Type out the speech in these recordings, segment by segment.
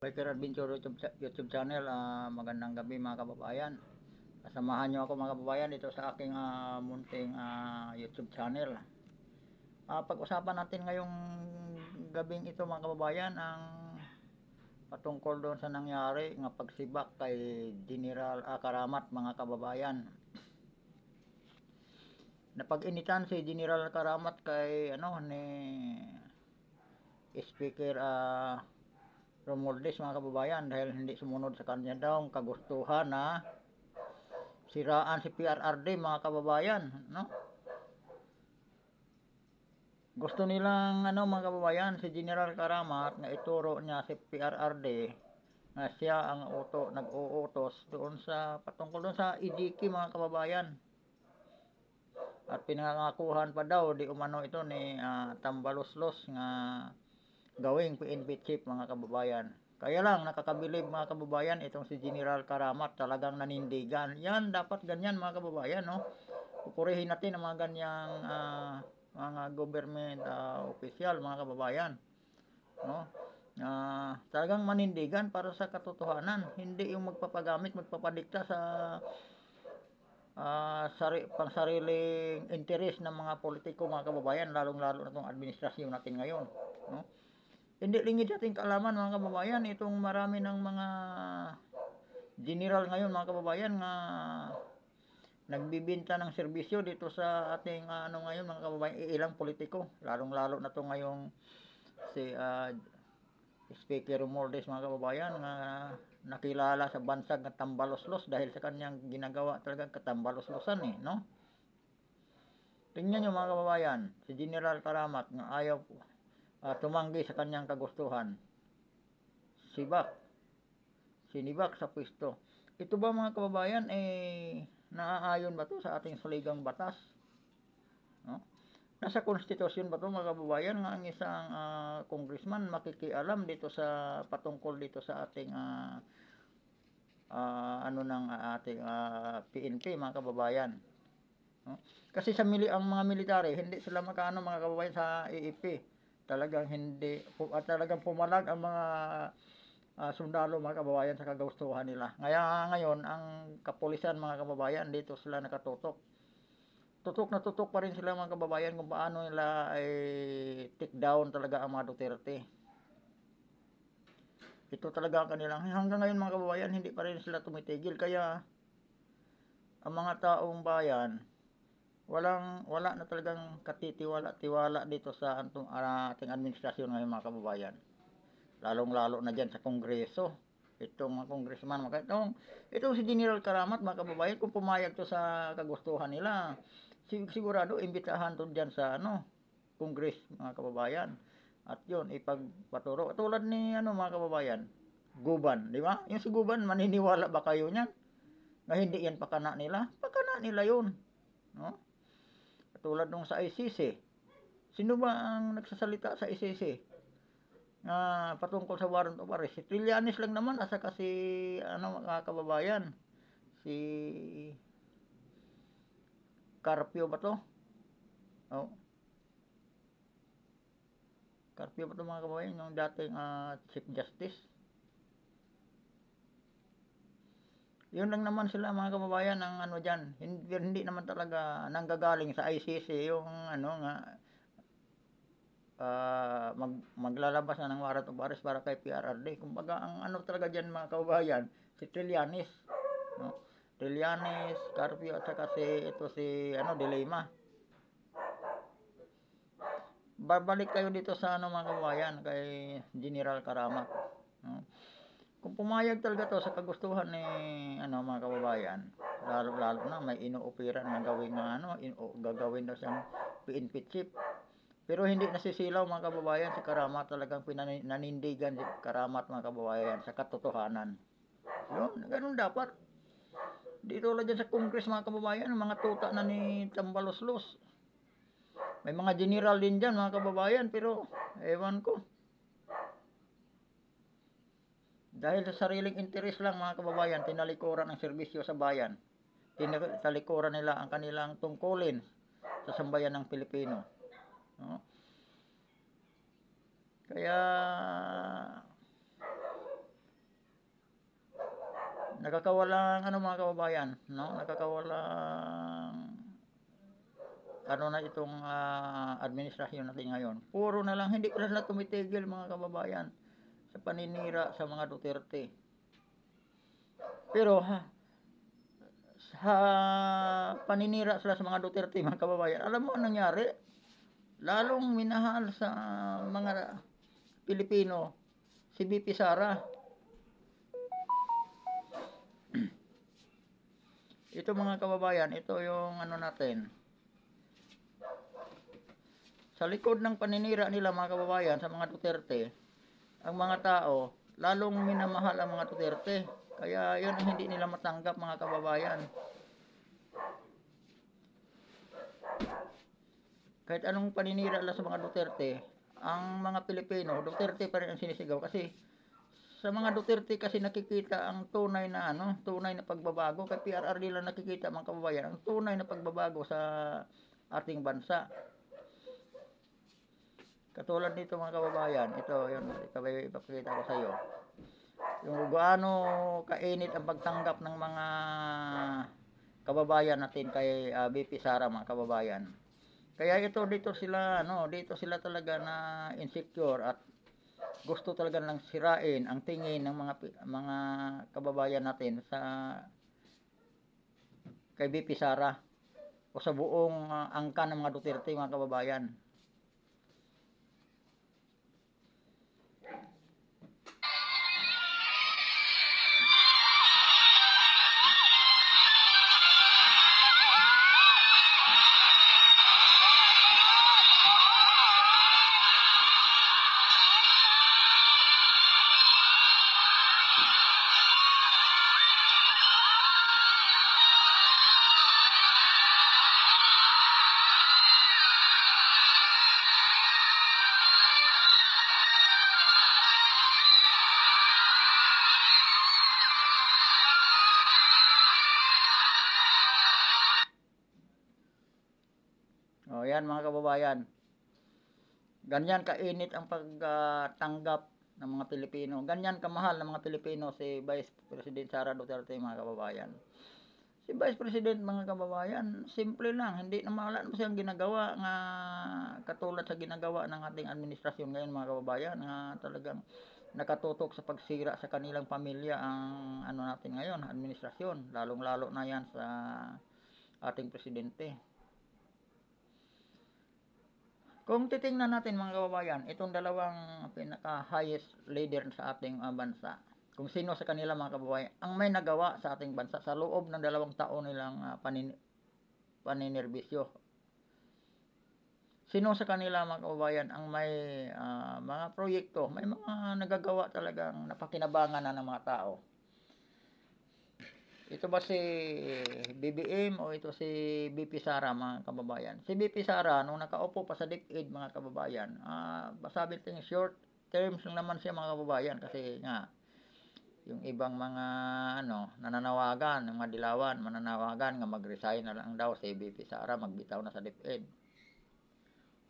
Biker Adventure YouTube channel. Magandang gabi mga kababayan. Kasamahan nyo ako mga kababayan dito sa aking munting YouTube channel. Pag-usapan natin ngayong gabing ito mga kababayan ang patungkol doon sa nangyari ng pagsibak kay General Karamat mga kababayan. Napag-initan si General Karamat kay ni Speaker Romualdez mga kababayan dahil hindi sumunod sa kanya daw kagustuhan na siraan si PRRD mga kababayan, no? Gusto nilang mga kababayan si General Karamat na ituro niya si PRRD na siya ang nag-uutos doon sa patungkol doon sa EDK mga kababayan. At pinangakuhan pa daw di umano ito ni Tambaloslos nga gawing PNP chief mga kababayan. Kaya lang nakakabilib mga kababayan itong si General Karamat talagang nanindigan. Yan dapat ganyan mga kababayan, no? Pupurihin natin ang mga ganyang mga government official mga kababayan, no? Talagang manindigan para sa katotohanan, hindi yung magpapadikta sa pangsariling interes ng mga politiko mga kababayan, lalong-lalo na itong administrasyon natin ngayon, no? Hindi lingid ating kaalaman mga kababayan itong marami ng mga general ngayon mga kababayan nga nagbibenta ng serbisyo dito sa ating ngayon mga kababayan, ilang politiko, lalong-lalo na to ngayong si Speaker Romualdez mga kababayan nga nakilala sa bansag ng Tambaloslos dahil sa kanyang ginagawa talagang katambaloslosan no? Tingnan nyo mga kababayan, si General Karamat nga ayaw tumanggi sa kanyang kagustuhan. Sinibak sa pwesto. Ito ba mga kababayan naaayon ba to sa ating saligang batas? No? Nasa konstitusyon ba to mga kababayan nga ang isang congressman makikialam dito sa patungkol dito sa ating ating PNP mga kababayan? No? Kasi ang mga military hindi sila makaano mga kababayan sa AFP. Talagang hindi talagang pumalag ang mga sundalo mga kababayan sa kagustuhan nila. Ngayon ang kapulisan mga kababayan dito sila nakatutok. Tutok na tutok pa rin sila mga kababayan kung paano nila ay take down talaga ang mga Duterte. Ito talaga ang kanilang hanggang ngayon mga kababayan hindi pa rin sila tumitigil, kaya ang mga taong bayan wala na talagang tiwala dito sa ating administrasyon ngayon mga kababayan. Lalong-lalo na dyan sa Kongreso. Itong mga congressman, itong si General Karamat mga kababayan, kung pumayag to sa kagustuhan nila, sigurado imbitahan to dyan sa Congress mga kababayan. At yun, ipagpaturo. Tulad ni mga kababayan, Guban, di ba? Yung si Guban, maniniwala ba kayo niyan? Na hindi yan pakana nila? Pakana nila yun. No? Tulad nung sa ICC. Sino ba ang nagsasalita sa ICC? Patungkol sa warrant of arrest. Si Trillanes lang naman asa kasi mga kababayan. Si Carpio ba to? Oh. Carpio ba to mga kababayan? Yung dating Chief Justice. Yun lang naman sila mga kababayan ang dyan. Hindi naman talaga nanggagaling sa ICC yung maglalabas na ng warrant of arrest para kay PRRD. Kumbaga ang talaga dyan mga kababayan, si Trillanes, no? Trillanes, Carpio at saka si Dilema. Babalik kayo dito sa mga kababayan kay General Karamat, no? Kung pumayag talaga to sa kagustuhan ni mga kababayan, lalo na may inuoperan na gagawin daw siyang PNP chief. Pero hindi nasisilaw mga kababayan si Karamat, talagang nanindigan si Karamat mga kababayan sa katotohanan. Yun, ganun dapat. Dito lang dyan sa Congress mga kababayan, mga tuta na ni Tambaloslos. May mga general din dyan mga kababayan, pero ewan ko. Dahil sa sariling interes lang mga kababayan, tinalikuran ang serbisyo sa bayan. Tinalikuran nila ang kanilang tungkulin sa sambayan ng Pilipino. No? Kaya nakakawalang ano mga kababayan, no? Nakakawalang ano na itong administrasyon natin ngayon. Puro na lang, hindi pa sila tumitigil mga kababayan sa paninira sa mga Duterte. Pero sa paninira sila sa mga Duterte mga kababayan, alam mo anong nangyari? Lalong minahal sa mga Pilipino si BP Sara. Ito mga kababayan, ito yung ano natin. Sa likod ng paninira nila mga kababayan sa mga Duterte, ang mga tao lalong minamahal ang mga Duterte. Kaya yun ang hindi nila matanggap mga kababayan. Kahit anong paninira nila sa mga Duterte, ang mga Pilipino, Duterte pa rin ang sinisigaw kasi sa mga Duterte kasi nakikita ang tunay na tunay na pagbabago. Kay PRRD lang nakikita mga kababayan ang tunay na pagbabago sa ating bansa. Katulad nito mga kababayan, ito yun, ipapakita ko sa iyo. Yung gaano kainit ang pagtanggap ng mga kababayan natin kay BP Sara mga kababayan. Kaya dito sila talaga na insecure at gusto talaga lang sirain ang tingin ng mga kababayan natin sa kay BP Sara o sa buong angkan ng mga Duterte mga kababayan. O yan mga kababayan. Ganyan kainit ang pagtanggap ng mga Pilipino. Ganyan kamahal ng mga Pilipino si Vice President Sara Duterte mga kababayan. Si Vice President mga kababayan, simple lang, hindi na wala naman siyang ginagawa nga katulad sa ginagawa ng ating administrasyon ngayon mga kababayan, nga talagang nakatutok sa pagsira sa kanilang pamilya ang natin ngayon, administrasyon, lalong-lalo na yan sa ating presidente. Kung titingnan natin mga kababayan, itong dalawang pinaka-highest leader sa ating bansa, kung sino sa kanila mga kababayan ang may nagawa sa ating bansa sa loob ng 2 taon nilang paninerbisyo. Sino sa kanila mga kababayan ang may mga proyekto, may mga nagagawa talagang napakinabangan na ng mga tao. Ito ba si BBM o ito si BP Sara mga kababayan? Si BP Sara nung nakaupo pa sa DepEd mga kababayan, sabi natin short terms lang naman siya mga kababayan kasi nga yung ibang mga nananawagan, ng mga dilawan, mananawagan nga mag-resign na lang daw si BP Sara, magbitaw na sa DepEd.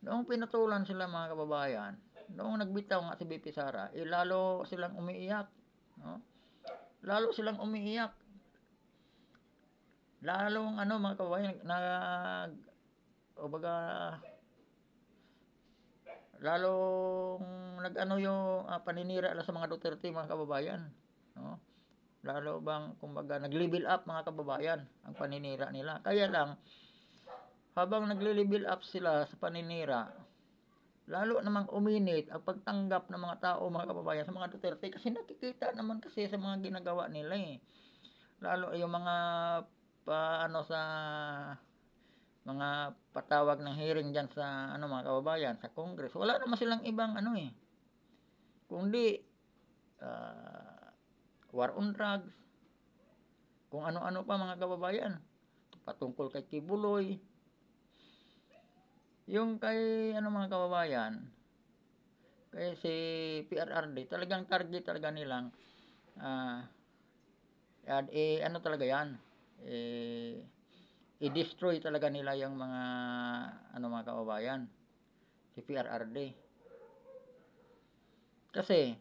Noong pinatulan sila mga kababayan, noong nagbitaw nga si BP Sara, lalo silang umiiyak, no? Lalo silang umiiyak. Lalong mga kababayan lalong yung paninira sa mga Duterte mga kababayan, no? Lalo bang kumbaga nag-level up mga kababayan ang paninira nila. Kaya lang habang nagle-level up sila sa paninira, lalo namang uminit ang pagtanggap ng mga tao mga kababayan sa mga Duterte kasi nakikita naman kasi sa mga ginagawa nila lalo yung mga sa mga patawag ng hearing diyan sa mga kababayan sa Congress. Wala naman silang ibang kundi war on drugs, kung ano-ano pa mga kababayan, patungkol kay Kibuloy. Yung kay mga kababayan, kay si PRRD, talagang target talaga nilang talaga yan, i-destroy talaga nila yung mga mga kababayan, si PRRD. Kasi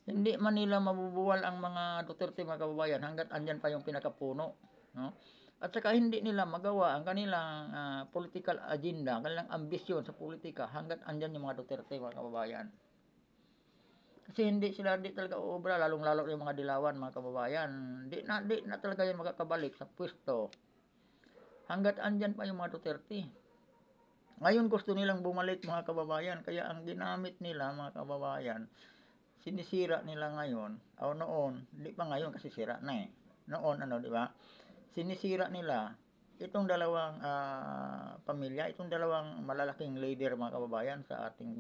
Hindi man nila mabubuwal ang mga Duterte mga kababayan hangga't andyan pa yung pinakapuno, no? At saka hindi nila magawa ang kanilang political agenda, kanilang ambisyon sa politika hangga't andyan yung mga Duterte mga kababayan. Kasi hindi sila di talaga uubra, lalong-lalo yung mga dilawan mga kababayan. Di na talaga yan makakabalik sa pwesto hangga't andyan pa yung mga Duterte. Ngayon gusto nilang bumalik mga kababayan, kaya ang ginamit nila mga kababayan, sinisira nila ngayon, o noon, di pa ngayon kasi sira na eh. Noon ano, di ba? Sinisira nila itong dalawang pamilya, itong dalawang malalaking leader mga kababayan sa ating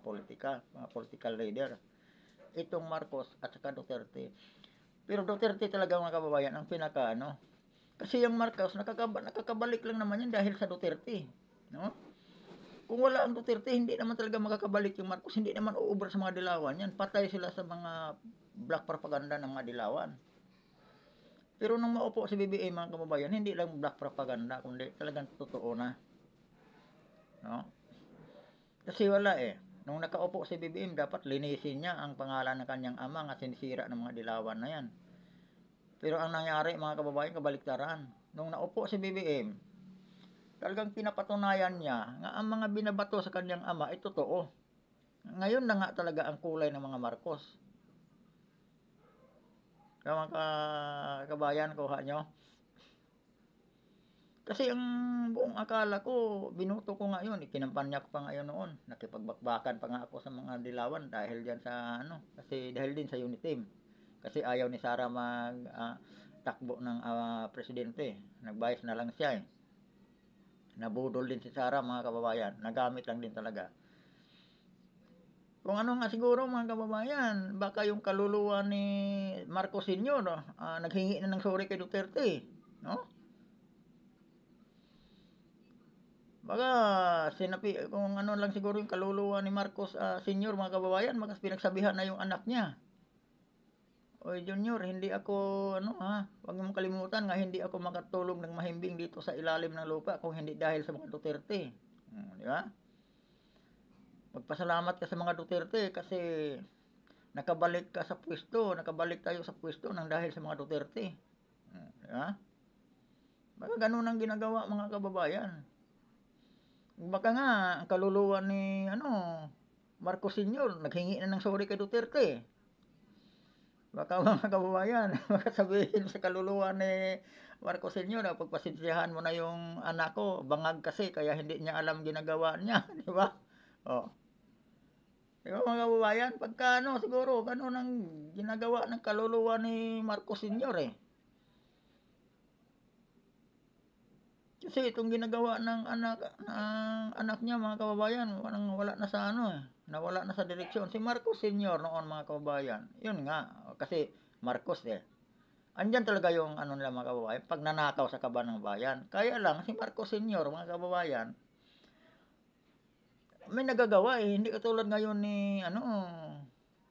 politika, mga political leader. Itong Marcos at saka Duterte. Pero Duterte talaga mga kababayan ang pinaka ano. Kasi yung Marcos nakakabalik lang naman yan dahil sa Duterte, no? Kung wala ang Duterte, hindi naman talaga makakabalik yung Marcos, hindi naman uubra sa mga dilawan yan. Patay sila sa mga black propaganda ng mga dilawan. Pero nung maupo si BBM mga kababayan, hindi lang black propaganda, kundi talagang totoo na. No? Kasi wala eh. Nung nakaupo si BBM, dapat linisin niya ang pangalan ng kanyang ama nga sinisira ng mga dilawan na yan. Pero ang nangyari mga kababayan, kabaliktaran. Nung naupo si BBM, talagang pinapatunayan niya nga ang mga binabato sa kanyang ama ay totoo. Ngayon na nga talaga ang kulay ng mga Marcos. Kaya mga kabayan, kuha nyo. Kasi ang buong akala ko, binuto ko nga yun, ikinampanya ko pa nga yun noon. Nakipagbakbakan pa nga ako sa mga dilawan dahil dyan sa ano, kasi dahil din sa Uniteam. Kasi ayaw ni Sara takbo ng presidente. Nagbayas na lang siya eh. Nabudol din si Sara mga kababayan. Nagamit lang din talaga. Kung ano nga siguro mga kababayan, baka yung kaluluwa ni Marcos Sr. Naghingi na ng sorry kay Duterte. No? Baka kung ano lang siguro yung kaluluwa ni Marcos Sr. mga kababayan, baka pinagsabihan na yung anak niya. Oy Junior, hindi ako wag mong kalimutan nga hindi ako makatulog ng mahimbing dito sa ilalim ng lupa kung hindi dahil sa mga Duterte. Di ba? Magpasalamat ka sa mga Duterte kasi nakabalik ka sa pwesto, nakabalik tayo sa pwesto nang dahil sa mga Duterte. Di ba? Baka ganun ang ginagawa mga kababayan. Baka nga ang kaluluwa ni Marcos Sr. naghingi na ng sorry kay Duterte. Baka mga kababayan, baka sabihin sa kaluluwa ni Marcos Sr. na pagpasensyahan mo na yung anak ko, bangag kasi kaya hindi niya alam ginagawa niya, di ba? Oh. Di ba mga kababayan, pagka siguro ganun ang ginagawa ng kaluluwa ni Marcos Sr. eh. Kasi itong ginagawa ng anak niya mga kababayan, wala na sa nawala na sa direksyon. Si Marcos Sr. noon mga kababayan, yun nga, kasi Marcos eh. Andyan talaga yung nila mga kababayan, pag nanakaw sa kaban ng bayan. Kaya lang, si Marcos Sr. mga kababayan, may nagagawa eh. Hindi katulad ngayon ni,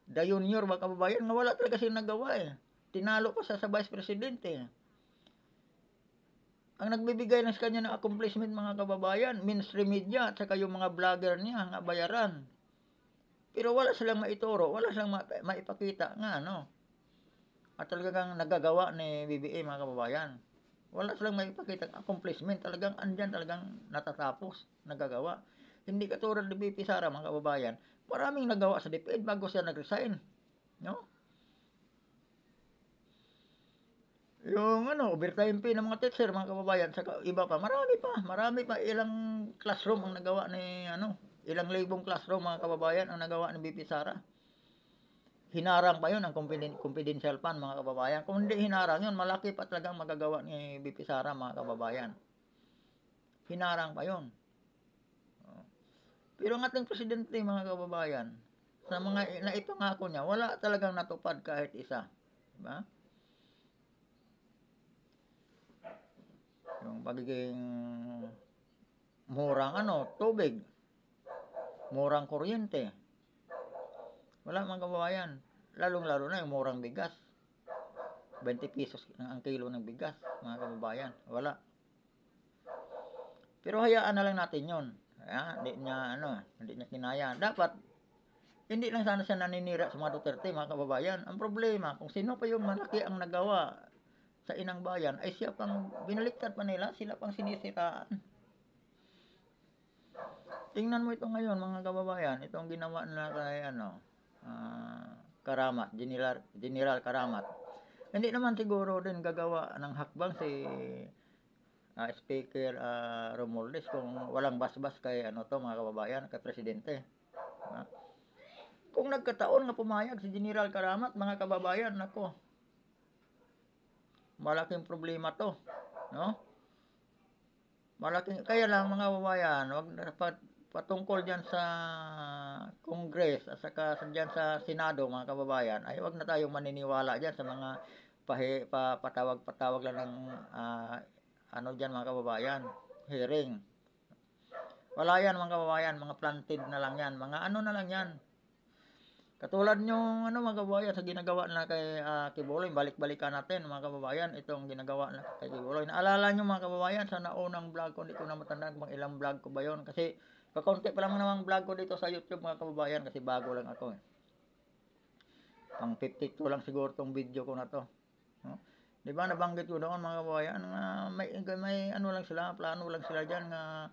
Da Junior mga kababayan, nga wala talaga siya nagawa eh. Tinalo pa siya sa Vice Presidente. Ang nagbibigay ng kanya ng accomplishment mga kababayan, mainstream media at saka yung mga vlogger niya nga bayaran. Pero wala silang maituro, wala silang maipakita nga at talagang nagagawa ni BBM mga kababayan. Wala silang maipakita accomplishment, talagang andyan talagang natatapos, nagagawa. Hindi katulad ni BP Sara mga kababayan, maraming nagawa sa DepEd bago siya nag-resign. No? Yung overtime pay ng mga teacher, mga kababayan, saka iba pa, marami pa, ilang classroom ang nagawa ni, ilang libong classroom, mga kababayan, ang nagawa ni BP Sara. Hinarang pa yun ang confidential fund, mga kababayan. Kung hindi hinarang yun, malaki pa talagang magagawa ni BP Sara, mga kababayan. Hinarang pa yun. Pero ang ating presidente, mga kababayan, sa mga naipangako niya, wala talagang natupad kahit isa. Diba? Yung pagiging murang tubig, murang kuryente. Wala mga kababayan. Lalong-lalo na yung murang bigas. 20 pesos ang kilo ng bigas, mga kababayan. Wala. Pero hayaan na lang natin 'yon. Hindi niya kinaya. Dapat Hindi lang sana siya naninira sa mga Duterte, mga kababayan. Ang problema, kung sino pa yung malaki ang nagawa sa inang bayan, ay siya pang binaliktad pa nila, sila pang sinisiraan. Tingnan mo ito ngayon, mga kababayan, itong ginawa nila kay Karamat, General Karamat. Hindi naman siguro din gagawa ng hakbang si Speaker Romualdez kung walang basbas kay mga kababayan, kay presidente. Kung nagkataon nga pumayag si General Karamat, mga kababayan, nako, malaking problema to, no? Kaya lang mga kababayan, wag patungkol diyan sa Congress at saka diyan sa Senado, mga kababayan, ay wag na tayong maniniwala diyan sa mga patawag lang ng diyan, mga kababayan, hearing. Wala yan, mga kababayan, mga planted na lang yan, mga na lang yan. Katulad yung mga kababayan sa ginagawa na kay Kibuloy, balik-balikan natin, mga kababayan, itong ginagawa na kay Kibuloy. Naalala nyo, mga kababayan, sa naunang vlog ko, hindi ko na matandaan kung ilang vlog ko ba yun, kasi kakunti pa lang namang vlog ko dito sa YouTube, mga kababayan, kasi bago lang ako eh. Pang 52 lang siguro tong video ko na to, no? Di ba nabanggit ko doon, mga kababayan, may lang sila, plano lang sila diyan nga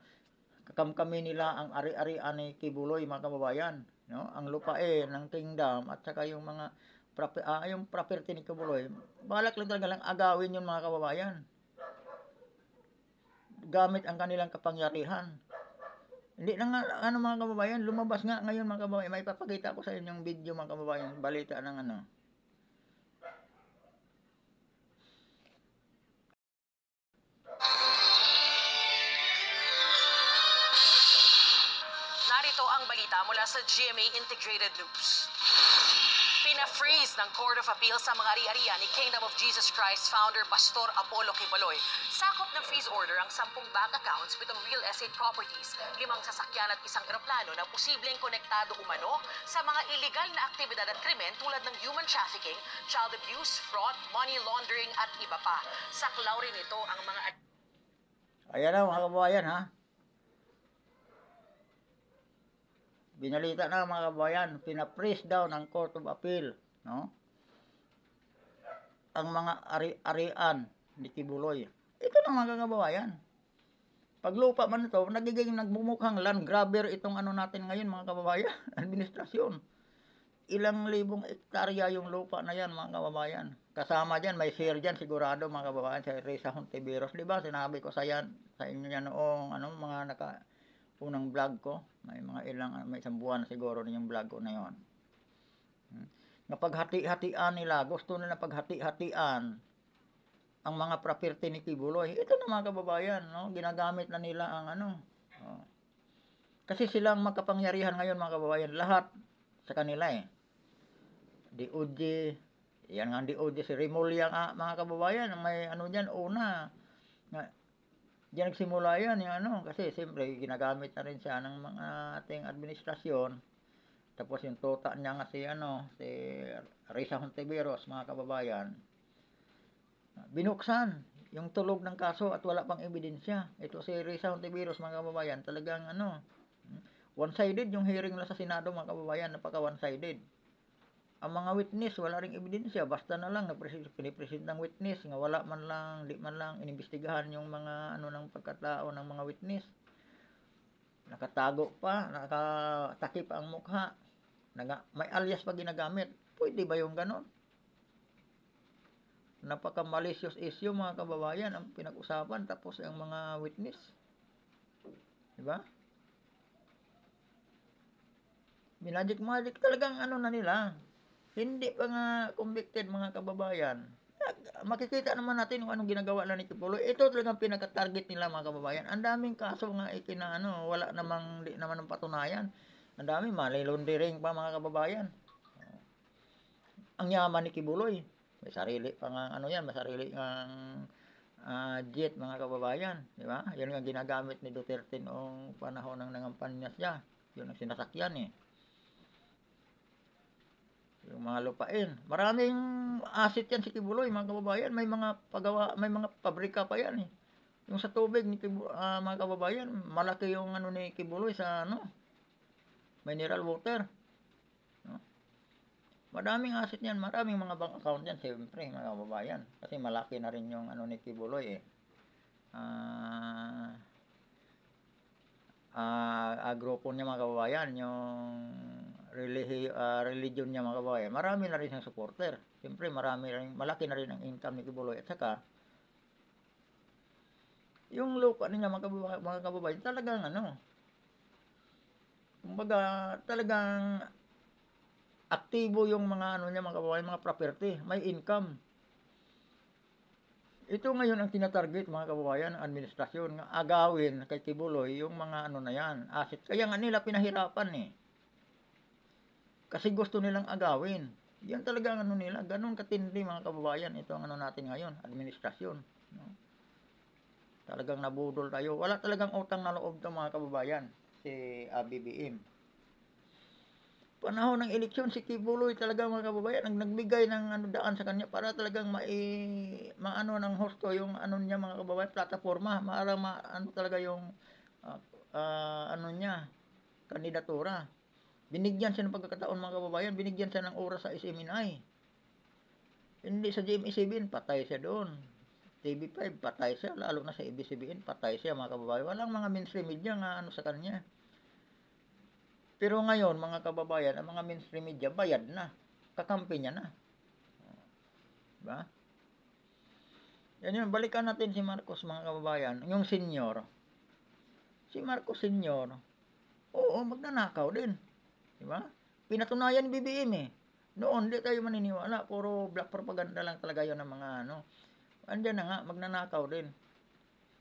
kakamkami nila ang ari-arian ni Kibuloy, mga kababayan, no? Ang lupain ng kingdom at saka yung mga yung property ni Kibuloy, balak lang talaga lang agawin yung, mga kababayan, gamit ang kanilang kapangyarihan. Hindi na nga, mga kababayan, lumabas nga ngayon, mga kababayan, may papakita ko sa inyo yung video, mga kababayan, balita ng Narito ang balita mula sa GMA Integrated News. Pina-freeze ng Court of Appeal sa mga ari-arian ni Kingdom of Jesus Christ founder Pastor Apollo Kibuloy. Sakop ng freeze order ang 10 bank accounts, 7 real estate properties, 5 sasakyan at 1 eroplano na posibleng konektado umano sa mga illegal na aktibidad at krimen tulad ng human trafficking, child abuse, fraud, money laundering at iba pa. Saklaw rin ito ang mga... Ayan na, mga kababayan, ha? Binalita na, mga kababayan, pina-freeze daw ng Court of Appeal, no? Ang mga ari-arian ni Kibuloy. Ito na, mga kababayan. Pag lupa man ito, nagiging nagmumukhang land grabber itong natin ngayon, mga kababayan, administrasyon. Ilang libong hektarya yung lupa na yan, mga kababayan. Kasama dyan, may share dyan sigurado, mga kababayan, sa Risa Hontiveros. Diba, sinabi ko sa inyo yan noong mga unang vlog ko, may isang buwan siguro na yung vlog ko na yon. Napaghati-hatian nila, gusto nila paghati-hatian ang mga property ni Kibuloy. Ito na, mga kababayan, no? Ginagamit na nila ang kasi silang makapangyarihan ngayon, mga kababayan, lahat sa kanila eh. DOJ, yan nga DOJ, si Remulla nga, mga kababayan, may dyan, una, diyan nagsimula yan, yung kasi siyempre ginagamit na rin siya ng mga ating administrasyon. Tapos yung tota niya nga si Risa Hontiveros, mga kababayan, binuksan yung tulog ng kaso at wala pang ebidensya. Ito si Risa Hontiveros, mga kababayan, talagang one-sided yung hearing nila sa Senado, mga kababayan, napaka one-sided. Ang mga witness, wala ring ebidensya, basta na lang pinipresent ng witness nga wala man lang, di man lang inimbestigahan yung mga ng pagkatao ng mga witness. Nakatago pa, nakatakip pa ang mukha, may alias pa ginagamit. Pwede ba yung ganon? Napaka malicious issue, mga kababayan, ang pinag-usapan, tapos ang mga witness, diba? Magic talagang na nila. Hindi pa nga convicted, mga kababayan. Makikita naman natin kung anong ginagawa na ni Kibuloy. Ito talagang pinaka-target nila, mga kababayan. Ang daming kaso nga wala namang, di naman ng patunayan. Ang daming money laundering pa, mga kababayan. Ang yaman ni Kibuloy. May sarili pa nga, may sarili ng jet, mga kababayan. Di ba? Yan ang ginagamit ni Duterte noong panahon ng nangampanya siya. Yun ang sinasakyan eh. Yung mga lupain. Maraming asset yan si Kibuloy, mga kababayan. May mga pabrika pa yan eh. Yung sa tubig ni mga kababayan, malaki yung ni Kibuloy sa mineral water. Madaming asset yan, maraming mga bank account yan, siyempre, mga kababayan. Kasi malaki na rin yung ano ni Kibuloy eh. Grupo niya mga kababayan, yung religion niya mga kababayan, marami na rin siyang supporter. Siyempre, malaki na rin ang income ni Kibuloy. At saka, yung lupa niya mga kababayan, talagang ano, kumbaga, talagang aktibo yung mga ano niya mga kababayan, mga property, may income. Ito ngayon ang tinatarget mga kababayan ng administrasyon nga agawin kay Kibuloy yung mga ano na yan, asset. Kaya nga nila pinahirapan eh. Kasi gusto nilang agawin. Yan talaga ang ano nila, ganun katindi mga kababayan. Ito ang ano natin ngayon, administrasyon. No? Talagang nabudol tayo. Wala talagang utang na loob to mga kababayan, si BBM. Panahon ng eleksyon, si Kibuloy talaga mga kababayan ang nagbigay ng ano, daan sa kanya para talagang maano ng husto yung ano niya mga kababayan, plataforma, ano talaga yung ano niya, kandidatura. Binigyan siya ng pagkakataon mga kababayan, binigyan siya ng oras sa SMNI. Hindi sa GMA7, patay siya doon. TV5, patay siya, lalo na sa ABS-CBN, patay siya mga kababayan. Walang mga mainstream media nga ano sa kanya. Pero ngayon, mga kababayan, ang mga mainstream media, bayad na. Kakampi niya na. Diba? Yan yun, balikan natin si Marcos, mga kababayan. Yung senior. Si Marcos senior, oo, magnanakaw din. Diba? Pinatunayan ni BBM eh. Noon, di tayo maniniwala. Puro black propaganda lang talaga yun ng mga ano. Andiyan na nga, magnanakaw din.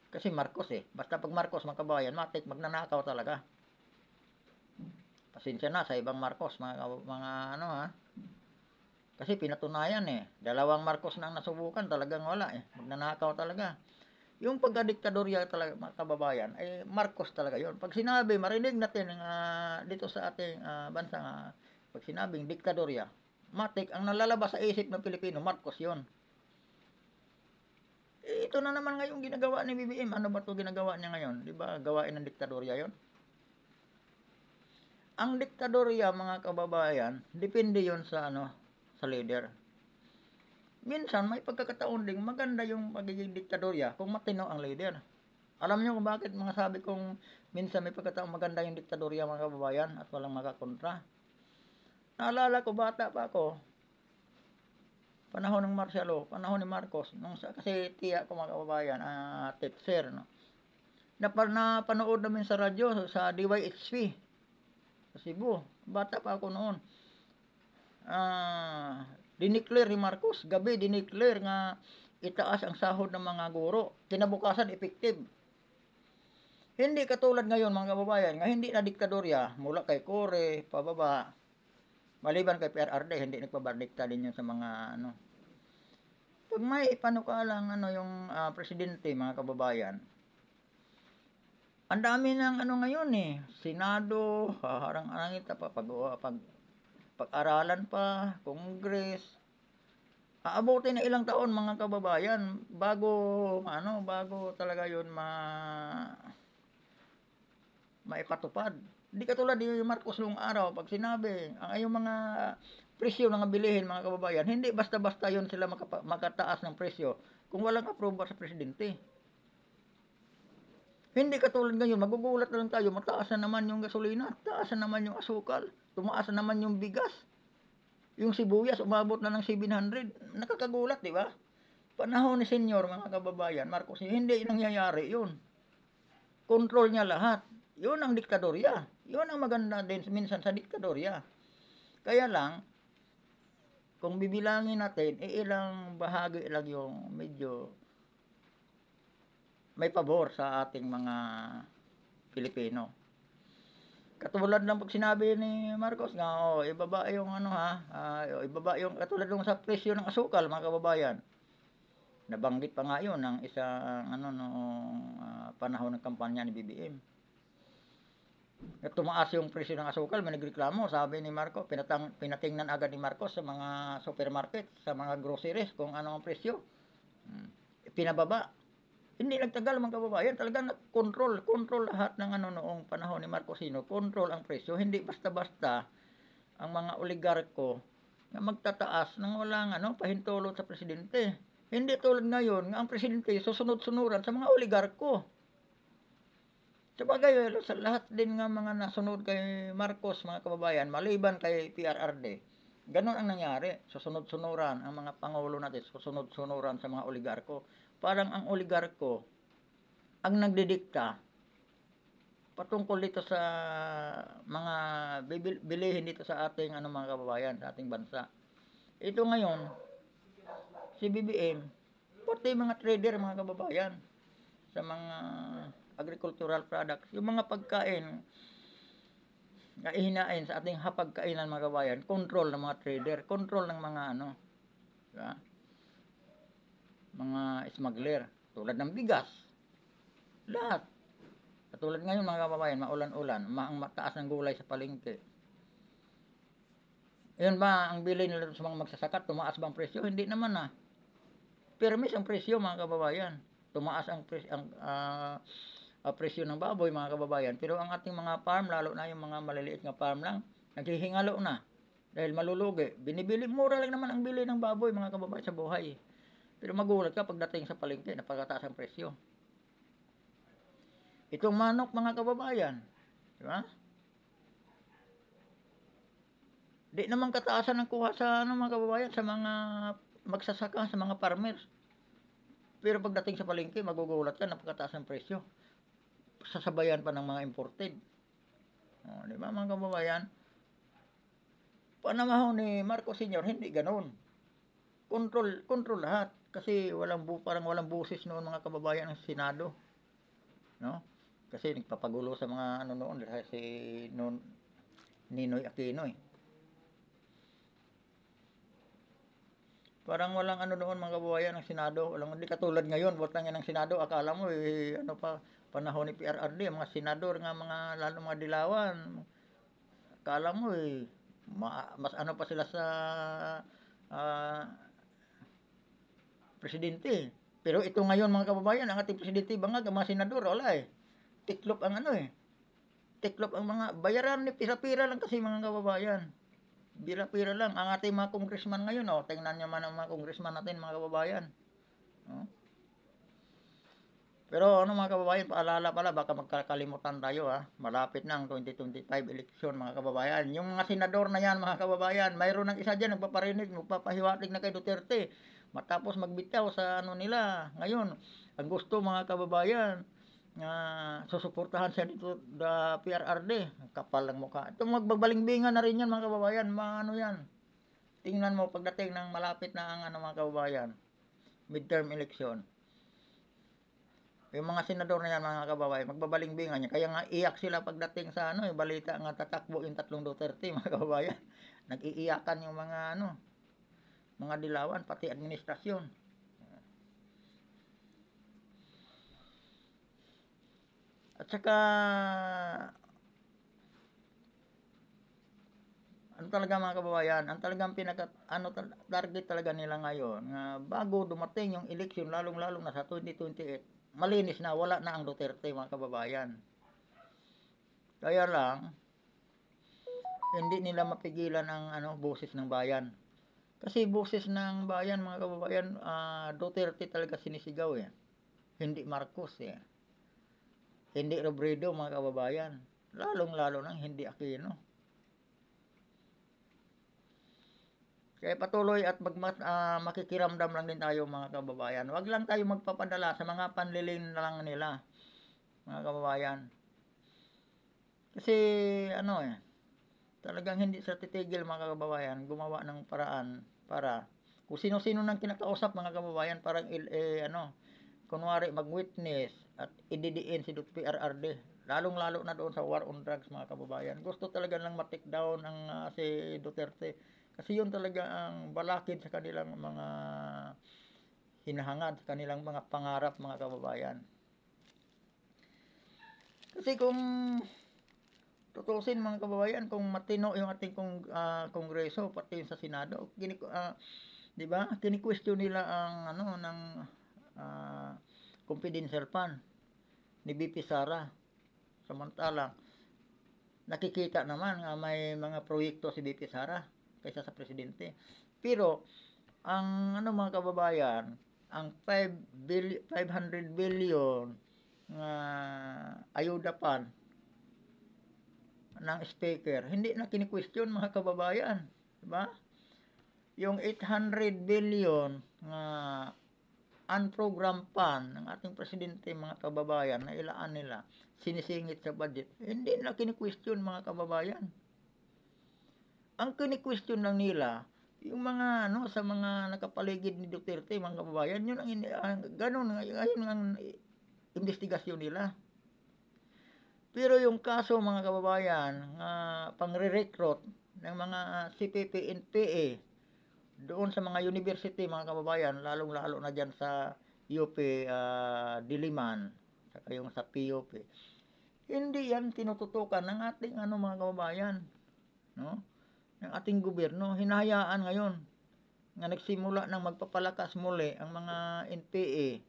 Kasi Marcos eh. Basta pag Marcos, mga kababayan, matik, magnanakaw talaga. Pasensya na sa ibang Marcos, mga ano ha. Kasi pinatunayan eh. Dalawang Marcos na ang nasubukan, talagang wala eh. Magnanakaw talaga. Yung pagkadiktadorya talaga, mga kababayan, ay Marcos talaga yon. Pag sinabi, marinig natin dito sa ating bansa nga, pag sinabing diktadorya, matik, ang nalalabas sa isip ng Pilipino, Marcos yon. Ito na naman ngayon ginagawa ni BBM. Ano ba 'to ginagawa niya ngayon? 'Di ba? Gawain ng diktadorya 'yon. Ang diktadorya mga kababayan, depende 'yon sa ano, sa leader. Minsan may pagkakataon ding maganda yung pagiging diktadorya kung matino ang leader. Alam niyo kung bakit mga sabi kong minsan may pagkakataon maganda yung diktadorya mga kababayan at walang makakontra. Naalala ko bata pa ako, panahon ng martial law, panahon ni Marcos, kasi tiya ko mga kababayan, teacher, no? Napanood namin sa radyo, sa DYHP, sa Cebu. Bata pa ako noon. Dineclare ni Marcos, gabi dineclare nga itaas ang sahod ng mga guro. Kinabukasan, effective. Hindi katulad ngayon mga kababayan, nga hindi na diktadorya, mula kay Core, pababa. Maliban kay PRRD, hindi nagpabadikta din yun sa mga ano. Pag may panukalang ano yung presidente mga kababayan, ang dami ng ano ngayon eh, Senado, haharang-harangin pag-aralan pa, Congress. Aabutin na ilang taon mga kababayan bago talaga 'yon maipatupad. Hindi katulad ni Marcos noong araw pag sinabi, ang ayong mga presyo ng bilihin mga kababayan, hindi basta-basta 'yon sila makataas ng presyo kung walang approval sa presidente. Hindi katulad ngayon, magugulat na lang tayo, mataas na naman yung gasolina, taas na naman yung asukal, tumaas na naman yung bigas. Yung sibuyas, umabot na ng 700. Nakakagulat, di ba? Panahon ni Senyor, mga kababayan, Marcos, hindi nangyayari yun. Control niya lahat. Yun ang diktadorya. Yun ang maganda din minsan sa diktadorya. Kaya lang, kung bibilangin natin, ilang bahagi lang yung medyo may pabor sa ating mga Pilipino. Katulad ng pag sinabi ni Marcos nga, ibaba yung ano ibaba yung katulad ng sa presyo ng asukal mga kababayan. Nabanggit pa nga yun ng isang ano noong panahon ng kampanya ni BBM. At tumaas yung presyo ng asukal, may nagreklamo, sabi ni Marcos, pinatingnan agad ni Marcos sa mga supermarket, sa mga groceries kung ano ang presyo. Pinababa. Hindi nagtagal mga kababayan, talagang control lahat ng ano noong panahon ni Marcosino, control ang presyo, hindi basta-basta ang mga oligarko nga magtataas nang walang pahintulot sa presidente. Hindi tulad ngayon nga ang presidente susunod-sunuran sa mga oligarko. Sabagay, sa lahat din nga mga nasunod kay Marcos, mga kababayan, maliban kay PRRD, ganun ang nangyari. Susunod-sunuran ang mga pangulo natin, susunod-sunuran sa mga oligarko. Parang ang oligarko ang nagdidikta patungkol dito sa mga bilihin dito sa ating mga kababayan, sa ating bansa. Ito ngayon, si BBM, pati mga trader, mga kababayan, sa mga agricultural products, yung mga pagkain na ihinain sa ating hapagkainan, mga kababayan, control ng mga trader, control ng mga diba? Mga smuggler, tulad ng bigas, lahat. Katulad ngayon, mga kababayan, maulan-ulan, ang mataas ng gulay sa palengke. Yun ba, ang bili nila sa mga magsasaka, tumaas ba ang presyo? Hindi naman Permis ang presyo, mga kababayan. Tumaas ang presyo ng baboy, mga kababayan. Pero ang ating mga farm, lalo na yung mga maliliit na farm lang, naghihingalo na. Dahil malulugi. Binibili, mura lang naman ang bili ng baboy, mga kababayan, sa buhay. Pero magulat ka pagdating sa palengke, napakataas ang presyo. Itong manok, mga kababayan, di ba? Di naman kataasan ng kuha sa mga kababayan, sa mga magsasaka, sa mga farmers. Pero pagdating sa palengke, magugulat ka, napakataas ng presyo. Sasabayan pa ng mga imported. Di ba, mga kababayan? Panahon ni Marcos Sr., hindi ganoon. Control lahat. Kasi parang walang busis noon, mga kababayan, ng Senado. No? Kasi nagpapagulo sa mga noon, si Ninoy Aquino Parang walang noon, mga kababayan, ng Senado. Hindi katulad ngayon, botang yan ng Senado, akala mo panahon ni PRRD, mga senador nga, mga lalo mga dilawan. Akala mo mas pa sila sa presidente. Pero ito ngayon, mga kababayan, ang ating presidente bangag, ang mga senador, wala tiklop ang tiklop ang mga bayaran ni pira-pira lang kasi, mga kababayan. Pira-pira lang. Ang ating mga congressman ngayon, tingnan nyo man ang mga congressman natin, mga kababayan. Pero mga kababayan, paalala pala, baka magkakalimutan tayo Malapit na ang 2025 eleksyon, mga kababayan. Yung mga senador na yan, mga kababayan, mayroon ng isa dyan, magpapahiwatig na kay Duterte. Matapos magbitaw sa nila. Ngayon, ang gusto, mga kababayan, susuportahan siya dito the PRRD. Kapal ng mukha. Ito magbabalingbingan na rin yan, mga kababayan. Yan. Tingnan mo pagdating ng malapit na ang mga kababayan. Midterm election. Yung mga senador na yan, mga kababayan, magbabalingbingan niya. Kaya nga iyak sila pagdating sa balita nga tatakbo yung 3 Duterte, mga kababayan. Nag-iiyakan yung mga mga dilawan, pati administrasyon. At saka talaga, mga kababayan, ang talagang target talaga nila ngayon, bago dumating yung election, lalong-lalong na sa 2028, malinis na, wala na ang Duterte, mga kababayan. Kaya lang, hindi nila mapigilan ang boses ng bayan. Kasi boses ng bayan, mga kababayan, Duterte talaga sinisigaw Hindi Marcos Hindi Robredo, mga kababayan. Lalong-lalo nang hindi Aquino. Kaya patuloy at makikiramdam lang din tayo, mga kababayan. Huwag lang tayo magpapadala sa mga panlilin lang nila, mga kababayan. Kasi talagang hindi sa titigil, mga kababayan, gumawa ng paraan para kung sino-sino nang kinakausap, mga kababayan, parang kunwari mag-witness at ididiin si PRRD. Lalong-lalo na doon sa war on drugs, mga kababayan. Gusto talaga lang ma-take down ang si Duterte. Kasi yun talaga ang balakid sa kanilang mga hinahangad, sa kanilang mga pangarap, mga kababayan. Kasi kung tutusin, mga kababayan, kung matino yung ating kongreso, pati sa Senado, di ba? Kini-question nila ang ng confidential fund ni BP Sara. Samantala, nakikita naman may mga proyekto si BP Sara. kaysa sa presidente. Pero ang ano mga kababayan, ang 500 billion nga ayuda pan ng speaker, hindi na kini-question mga kababayan, di ba? Yung 800 billion nga unprogrammed fund ng ating presidente mga kababayan na ilaan nila sinisingit sa budget, hindi na kini-question mga kababayan. Ang kini-question lang nila yung mga ano sa mga nakapaligid ni Duterte mga kababayan, yun ang ganun ngayon ang investigasyon nila. Pero yung kaso mga kababayan, pangre-recruit ng mga CPP, NPA doon sa mga university mga kababayan, lalong-lalo na diyan sa UP Diliman, saka yung sa PUP. Hindi yan tinututukan ng ating ano mga kababayan, no? Ng ating gobyerno. Hinahayaan ngayon nga nagsimula ng magpapalakas muli ang mga NPA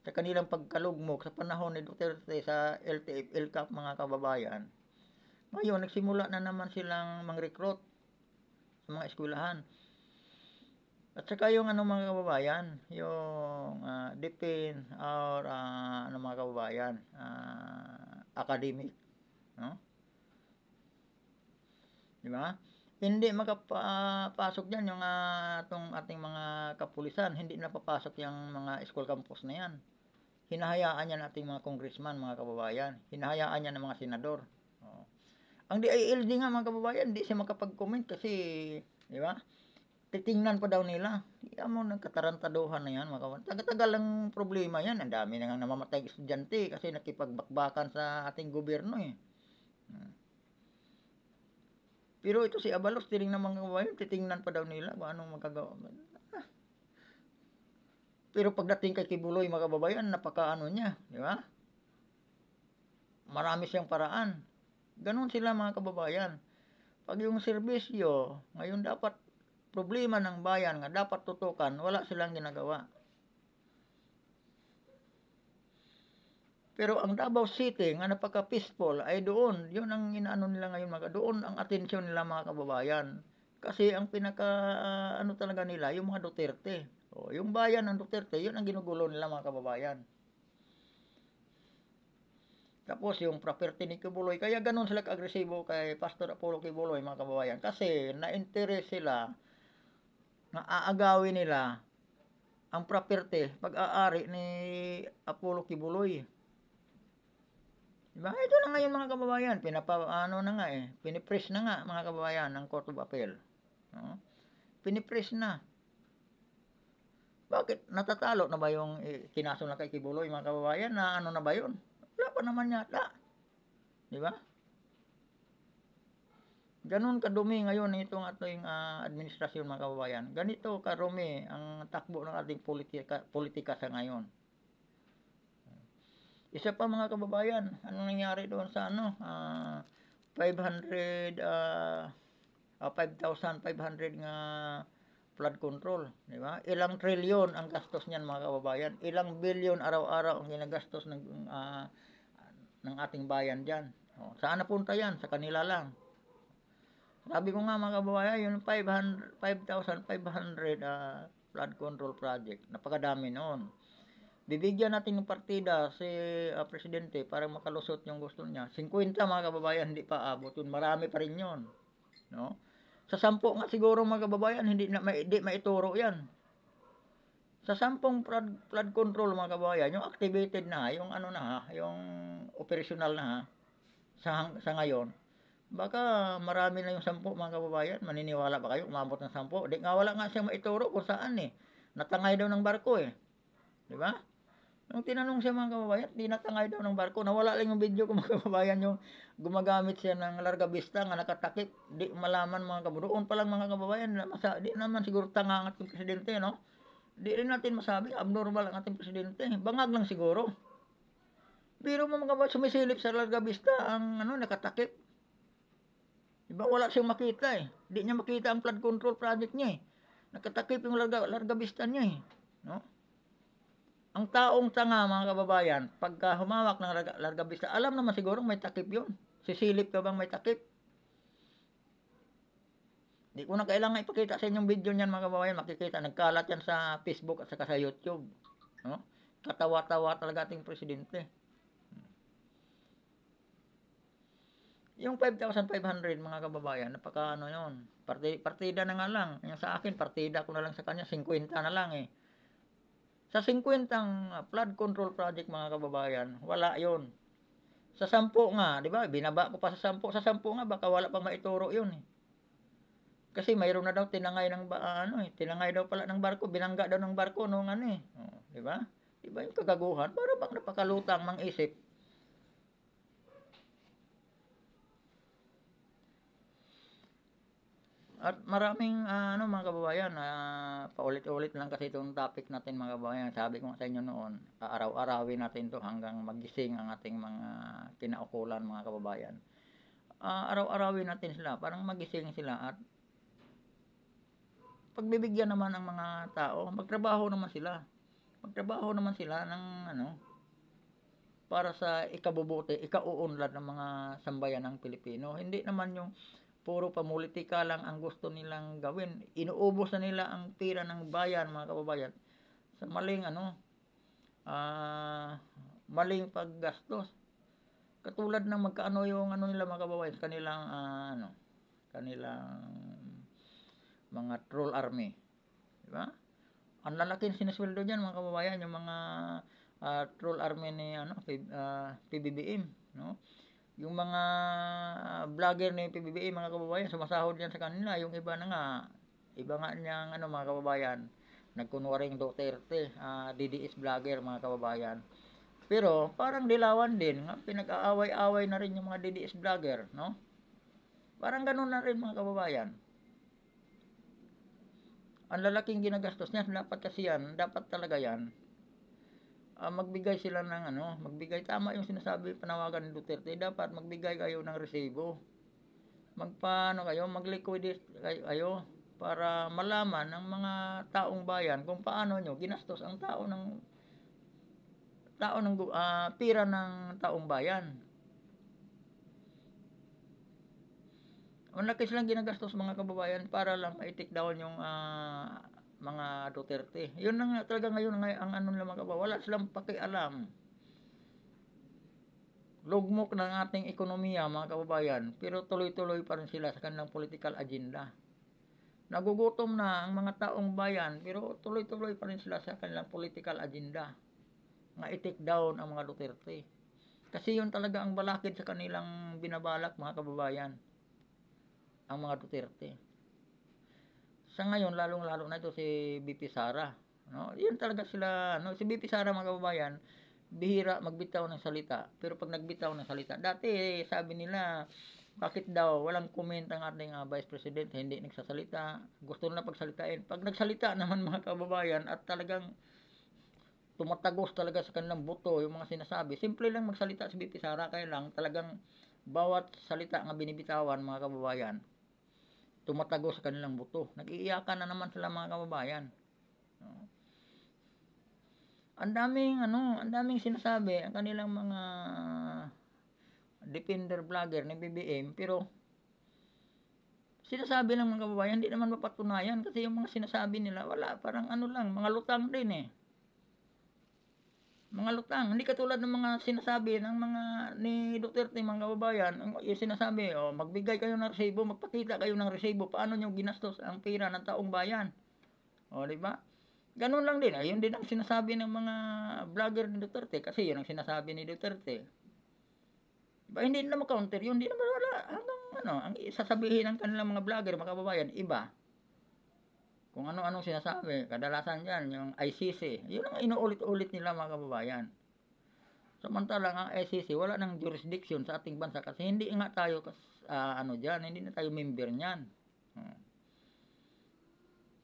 sa kanilang pagkalugmok sa panahon ni Duterte sa LTF, LCAP mga kababayan. Ngayon, nagsimula na naman silang mang-recruit sa mga eskwelahan. At saka yung ano mga kababayan, yung DepEd or ano mga kababayan, academic, no? Di ba? Hindi makapasok diyan yung atong ating mga kapulisan, hindi na papasok yung mga school campus na yan. Hinahayaan yan ating mga congressman, mga kababayan. Hinahayaan yan ng mga senador. Oh. Ang DILG nga, mga kababayan, hindi siya makapag-comment kasi, di ba? Titingnan pa daw nila. Iyan mo, nagkatarantaduhan na yan, mga kababayan. Tagal-tagal lang problema yan. Ang dami na nga namamatay estudyante kasi nakipagbakbakan sa ating gobyerno eh. Pero ito si Abalos, tinignan mga kababayan, titingnan pa daw nila kung anong magagawa. Pero pagdating kay Kibuloy mga kababayan, napakaano niya, di ba? Marami siyang paraan. Ganon sila mga kababayan. Pag yung serbisyo, ngayon dapat problema ng bayan nga dapat tutukan, wala silang ginagawa. Pero ang Davao City nga napaka-peaceful ay doon, yun ang inaano nila ngayon mga doon ang atensyon nila mga kababayan. Kasi ang pinaka ano talaga nila, yung mga Duterte. O, yung bayan ng Duterte, yun ang ginugulo nila mga kababayan. Tapos yung property ni Kibuloy, kaya ganun sila ka-agresibo kay Pastor Apollo Kibuloy mga kababayan. Kasi na-interest sila na aagawin nila ang property pag-aari ni Apollo Kibuloy. Diba? Ito na ngayon mga kababayan, ano na nga pinipress na nga mga kababayan ng Court of Appeal. No? Pinipress na. Bakit? Natatalo na ba yung kinaso na kay Kibuloy mga kababayan na ano na ba yun? Wala pa naman yata. Di ba? Ganun kadumi ngayon itong ating administrasyon mga kababayan. Ganito karumi ang takbo ng ating politika sa ngayon. Isa pa mga kababayan, anong nangyari doon sa 5,500 nga flood control, di ba? Ilang trilyon ang gastos niyan mga kababayan. Ilang bilyon araw-araw ang ginagastos ng ating bayan diyan. Saan napunta 'yan? Sa kanila lang. Sabi ko nga mga kababayan, yung 5,500 flood control project, napakadami noon. Bibigyan natin ng partida si presidente para makalusot yung gusto niya. 50 mga kababayan, hindi pa abot yun. Marami pa rin yun. No? Sa 10 nga siguro mga kababayan, hindi maituro yan. Sa 10 flood control mga kababayan, yung activated na, yung ano na, yung operational na sa ngayon, baka marami na yung 10 mga kababayan. Maniniwala ba kayo? Umabot ng 10. Di nga wala nga siyang maituro kung saan eh. Natangay daw ng barko eh. Di ba? Nung tinanong siya mga kababayan, di natangay daw ng barko. Nawala lang yung video ko mga kababayan, yung gumagamit siya ng larga vista nga nakatakip. Di malaman mga kababayan. Doon pa lang mga kababayan, di naman siguro tanga ang ating presidente, no? Di rin natin masabi, abnormal ang ating presidente. Bangag lang siguro. Pero mga kababayan, sumisilip sa larga vista ang nakatakip. Diba wala siyang makita eh. Di niya makita ang flood control project niya eh. Nakatakip yung larga vista niya eh. No? Ang taong tanga mga kababayan, pagka humawak ng larga vista, alam naman siguro may takip yun. Sisilip ka bang may takip? Di ko na kailangan ipakita sa inyong video niyan mga kababayan. Makikita, nagkalat yan sa Facebook at saka sa YouTube. No? Katawa-tawa talaga ating presidente. Yung 5,500 mga kababayan, napaka ano yun. Partida na nga lang. Yung sa akin, partida ko na lang sa kanya, 50 na lang eh. Sa 50 flood control project mga kababayan, wala yon. Sa 10 nga, di ba? Binaba ko pa sa 10. Sa 10 nga, baka wala pang maituro yun eh. Kasi mayroon na daw tinangay ng tinangay daw pala ng barko, binangga daw ng barko nung ano eh. Oh, di ba? Di ba yung kagaguhan? Para bang napakalutang mang-isip. At maraming mga kababayan, paulit-ulit lang kasi itong topic natin mga kababayan. Sabi ko sa inyo noon, araw-arawin natin to hanggang magising ang ating mga kinaukulan mga kababayan. Araw-arawin natin sila, parang magising sila at pagbibigyan naman ang mga tao, magtrabaho naman sila. Magtrabaho naman sila ng para sa ikabubuti, ikauunlad ng mga sambayan ng Pilipino. Hindi naman yung puro pamulitika lang ang gusto nilang gawin. Inuubos na nila ang pira ng bayan, mga kababayan, sa maling maling paggastos. Katulad ng magkaano yung nila mga kababayan, kanilang mga troll army. Di ba? Ang lalaking sinisweldo diyan mga kababayan, yung mga troll army ni PBBM, no? Yung mga vlogger ni PBBM mga kababayan, sumasahod yan sa kanila. Yung iba nga niyang mga kababayan, nagkunwaring Duterte, DDS vlogger mga kababayan. Pero parang dilawan din, pinag-aaway-away na rin yung mga DDS vlogger, no? Parang ganun na rin mga kababayan. Ang lalaking ginagastos niya, dapat talaga yan. Magbigay sila ng magbigay, tama yung sinasabi panawagan ni Duterte, dapat magbigay kayo ng resibo. Mag-liquidate kayo para malaman ng mga taong bayan kung paano nyo ginastos ang pira ng taong bayan. Malaki silang ginagastos mga kababayan para lang ma-take down yung mga Duterte. Yun lang talaga ngayon ang nila mga kababayan. Wala silang pakialam. Lugmok ng ating ekonomiya mga kababayan, pero tuloy-tuloy pa rin sila sa kanilang political agenda. Nagugutom na ang mga taong bayan, pero tuloy-tuloy pa rin sila sa kanilang political agenda. Nga i-take down ang mga Duterte. Kasi yun talaga ang balakid sa kanilang binabalak mga kababayan. Ang mga Duterte. Sa ngayon, lalong-lalo na ito si BP Sara. No? Yun talaga sila, si BP Sara mga kababayan, bihira magbitaw ng salita. Pero pag nagbitaw ng salita, dati sabi nila, bakit daw walang comment ang ating Vice President, hindi nagsasalita, gusto na pagsalitain. Pag nagsalita naman mga kababayan at talagang tumatagos talaga sa kanilang boto yung mga sinasabi, simple lang magsalita si BP Sara, kaya lang talagang bawat salita nga binibitawan mga kababayan, tumatagos sa kanilang boto. Nag-iiyakan na naman sila mga kababayan. Ang daming sinasabi ang kanilang mga defender vlogger ni BBM, pero sinasabi ng mga kababayan hindi naman mapatunayan kasi yung mga sinasabi nila wala, parang lang, mga lutang din eh. Mga lutang, hindi katulad ng mga sinasabi ng mga ni Duterte mga kababayan. Yung sinasabi, magbigay kayo ng resibo, magpakita kayo ng resibo paano nyo ginastos ang pira ng taong bayan. Di ba? Ganun lang din, yun din ang sinasabi ng mga vlogger ni Duterte kasi yun ang sinasabi ni Duterte. Diba, hindi na ma-counter yun, hindi naman wala hanggang ang sasabihin ng kanilang mga vlogger mga kababayan, iba. Kung ano-anong sinasabi, kadalasan yan, yung ICC, yun ang inuulit-ulit nila mga kababayan. Samantalang ang ICC, wala nang jurisdiction sa ating bansa kasi hindi nga tayo, hindi na tayo member niyan.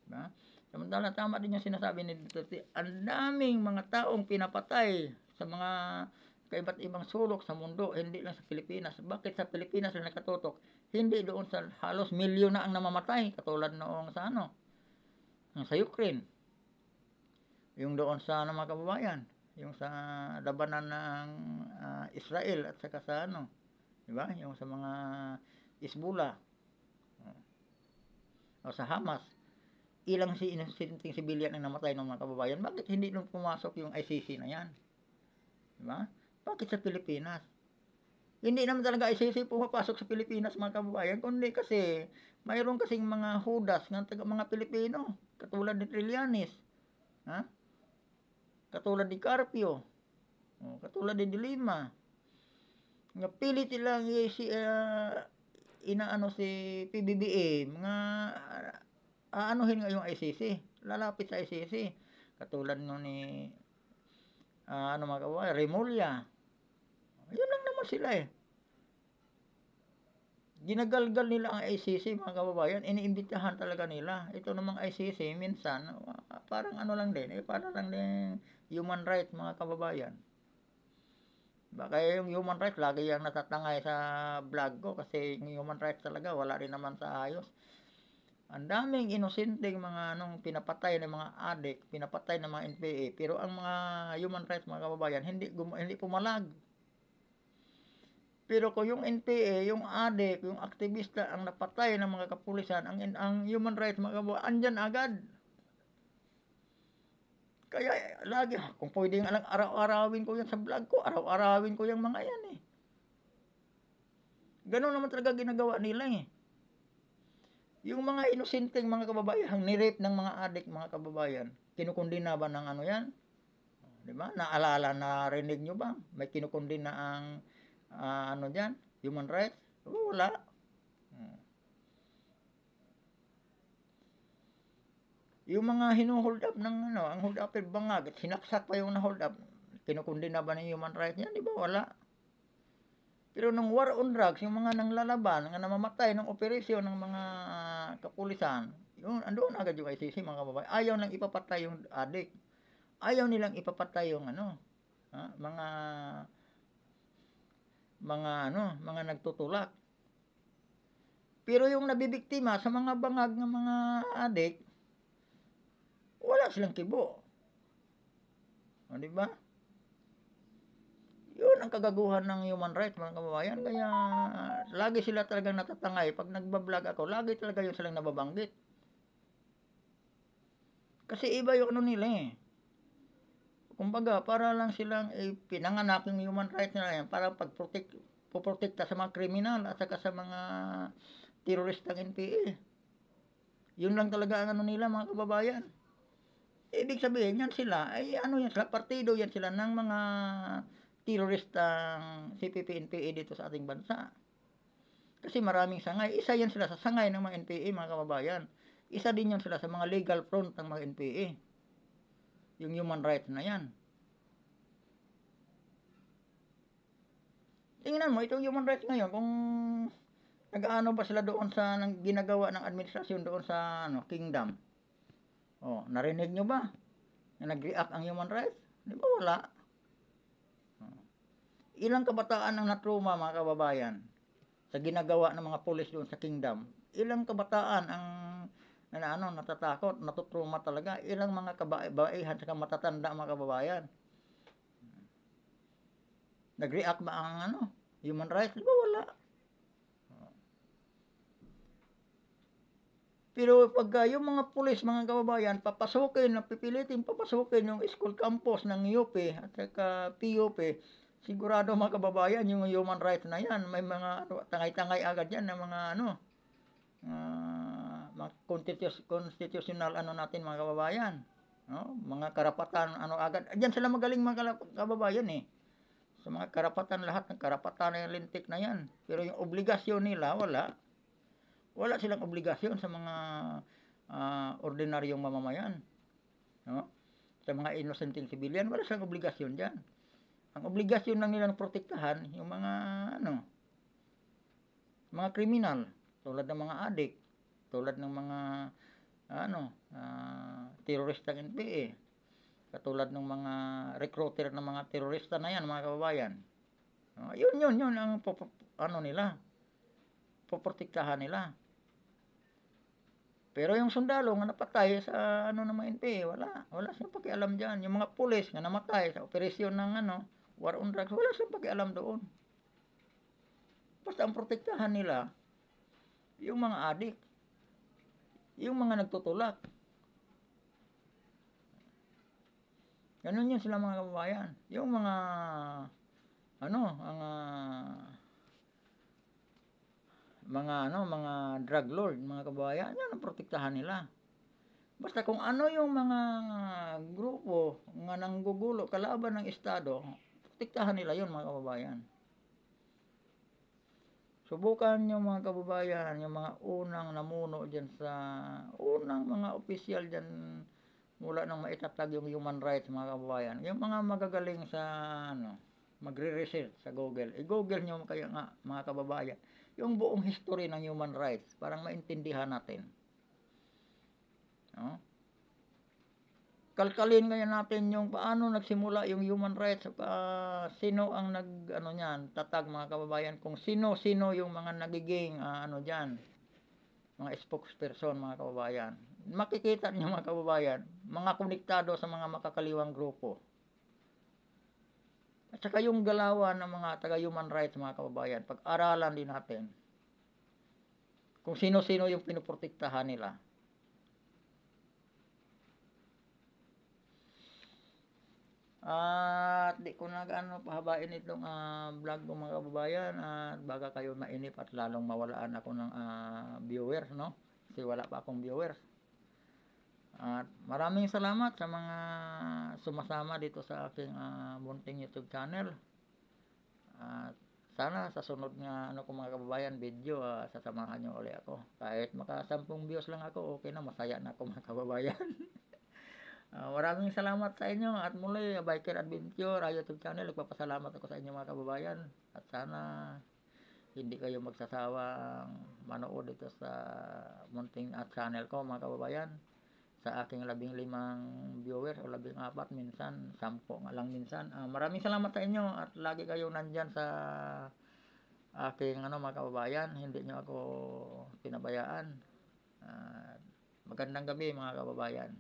Diba? Samantalang tama din yung sinasabi ni Duterte, ang daming mga taong pinapatay sa mga kaiba't ibang sulok sa mundo, hindi lang sa Pilipinas. Bakit sa Pilipinas na nakatutok? Hindi doon sa halos milyon na ang namamatay, katulad noong sa Ukraine. Yung doon sa mga kababayan, yung sa labanan ng Israel at saka sa di ba? Yung sa mga Hezbollah. o sa Hamas, ilang inosenteng sibilyan ang namatay ng mga kababayan, bakit hindi nung pumasok yung ICC na yan? Diba? Bakit sa Pilipinas? Hindi naman talaga ICC pumapasok sa Pilipinas mga kababayan, kundi kasi mayroon kasing mga hudas ng mga Pilipino, katulad ni Trillanes, ha? Katulad ni Carpio, katulad ni Dilima, nga pilit silang inaano si PBBM nga aanuhin nga yung ICC, lalapit sa ICC, katulad no ni ano mga kababayan, Remulla. Yun lang naman sila eh. Ginagalgal nila ang ICC mga kababayan, iniimbitahan talaga nila. Ito namang ICC minsan parang ano lang din, parang lang din human rights mga kababayan. Baka yung human rights lagi yang natatangay sa vlog ko kasi yung human rights talaga wala rin naman sa ayos. Ang daming inosenteng mga pinapatay ng mga adik, pinapatay ng mga NPA, pero ang mga human rights mga kababayan hindi pumalag. Pero kung yung NPA, yung adik, yung aktivista ang napatay ng mga kapulisan, ang human rights mga kababayan, andyan agad. Kaya lagi, kung pwedeng araw-arawin ko yan sa vlog ko, araw-arawin ko yung mga yan eh. Ganun naman talaga ginagawa nila eh. Yung mga inosenteng mga kababayan, nirape ng mga adik mga kababayan, kinukundina ba ng ano yan? Di ba? Naalala, narinig nyo ba? May kinukundina ang ano dyan? Human rights? Wala. Yung mga hinuhold up ng ang hold up bangag, sinaksak pa yung na-hold up, kinukundina ba ng human rights yan? Di ba? Wala. Pero nung war on drugs, yung mga nanglalaban, nga namamatay ng operasyon ng mga kapulisan, yun, andoon agad yung ICC mga kababayan. Ayaw lang ipapatay yung adik. Ayaw nilang ipapatay yung mga nagtutulak. Pero yung nabibiktima sa mga bangag ng mga adik, wala silang kibo. O, di ba? Yun ang kagaguhan ng human rights mga kababayan. Kaya lagi sila talagang natatangay. Pag nagbablog ako, lagi talaga yung silang nababanggit. Kasi iba yung ano nila eh. Kumbaga, para lang silang pinanganak yung human rights nila yan para poprotekta sa mga kriminal at saka sa mga teroristang NPA. Yun lang talaga ang ano nila mga kababayan. Ibig sabihin yan sila, yan sila, partido yan sila ng mga teroristang CPP-NPA dito sa ating bansa. Kasi maraming sangay. Isa yan sila sa sangay ng mga NPA mga kababayan. Isa din yan sila sa mga legal front ng mga NPA. Yung human rights na yan. Tingnan mo, itong human rights ngayon, kung nag-ano ba sila doon sa ginagawa ng administrasyon doon sa kingdom. Oh, narinig nyo ba? Na nag-react ang human rights? Di ba wala? Ilang kabataan ang natruma mga kababayan sa ginagawa ng mga pulis doon sa kingdom? Ilang kabataan ang natatakot, natutruma talaga? Ilang mga kabaihan sa matatanda mga kababayan? Nag-react ba ang human rights? Di ba wala? Pero pag yung mga pulis, mga kababayan, pipilitin papasukin yung school campus ng UP at saka PUP, sigurado mga kababayan, yung human rights na yan, may mga tangay-tangay agad yan ng mga mga constitutional natin mga kababayan. No? Mga karapatan, agad. Diyan sila magaling mga kababayan eh. Sa mga karapatan, lahat ng karapatan na yung lintik na yan. Pero yung obligasyon nila, wala. Wala silang obligasyon sa mga ordinaryong mamamayan. No? Sa mga inosenteng sibilyan, wala silang obligasyon dyan. Ang obligasyon lang nilang protektahan yung mga mga kriminal, tulad ng mga adik, tulad ng mga teroristang NPA, katulad ng mga recruiter ng mga terorista na yan, mga kababayan. Yun ang nila, poprotektahan nila. Pero yung sundalo nga napatay sa ng mga NPA, wala silang pakialam diyan. Yung mga pulis nga namatay sa operasyon ng war on drugs, wala silang pakialam doon. Basta ang protektahan nila yung mga adik. yung mga nagtutulak. Ganun yun sila mga kababayan. Yung mga mga drug lord, mga kababayan, yan ang protektahan nila. Basta kung ano yung mga grupo nga nanggugulo kalaban ng Estado, protektahan nila yun mga kababayan. Subukan nyo mga kababayan, yung mga unang namuno dyan sa, unang mga opisyal dyan mula nang maitatag yung human rights mga kababayan. Yung mga magagaling sa magre-research sa Google. I-Google nyo kaya nga mga kababayan yung buong history ng human rights parang maintindihan natin. No? Kalkalin kaya natin yung paano nagsimula yung human rights, sino ang niyan, tatag mga kababayan, kung sino yung mga nagiging diyan, mga spokesperson mga kababayan. Makikita niyo mga kababayan, mga konektado sa mga makakaliwang grupo. At saka yung galawan ng mga taga human rights mga kababayan, pag-aralan din natin kung sino-sino yung pinoprotektahan nila. At di ko na pahabain itong vlog ko mga kababayan, at baka kayo mainip at lalong mawalaan ako ng viewers, no? Kasi wala pa akong viewers. At maraming salamat sa mga sumasama dito sa aking munting YouTube channel. At sana sa sunod nga mga kababayan video, sasamahan nyo ulit ako. Kahit maka 10 views lang ako, okay na, masaya na ako mga kababayan. Maraming salamat sa inyo at muli Biker Adventure YouTube channel, nagpapasalamat ako sa inyo mga kababayan at sana hindi kayo magsasawang manood dito sa munting channel ko mga kababayan, sa aking 15 viewers o 14, minsan 10 nga lang minsan. Maraming salamat sa inyo at lagi kayo nandyan sa aking mga kababayan, hindi nyo ako pinabayaan. Magandang gabi mga kababayan.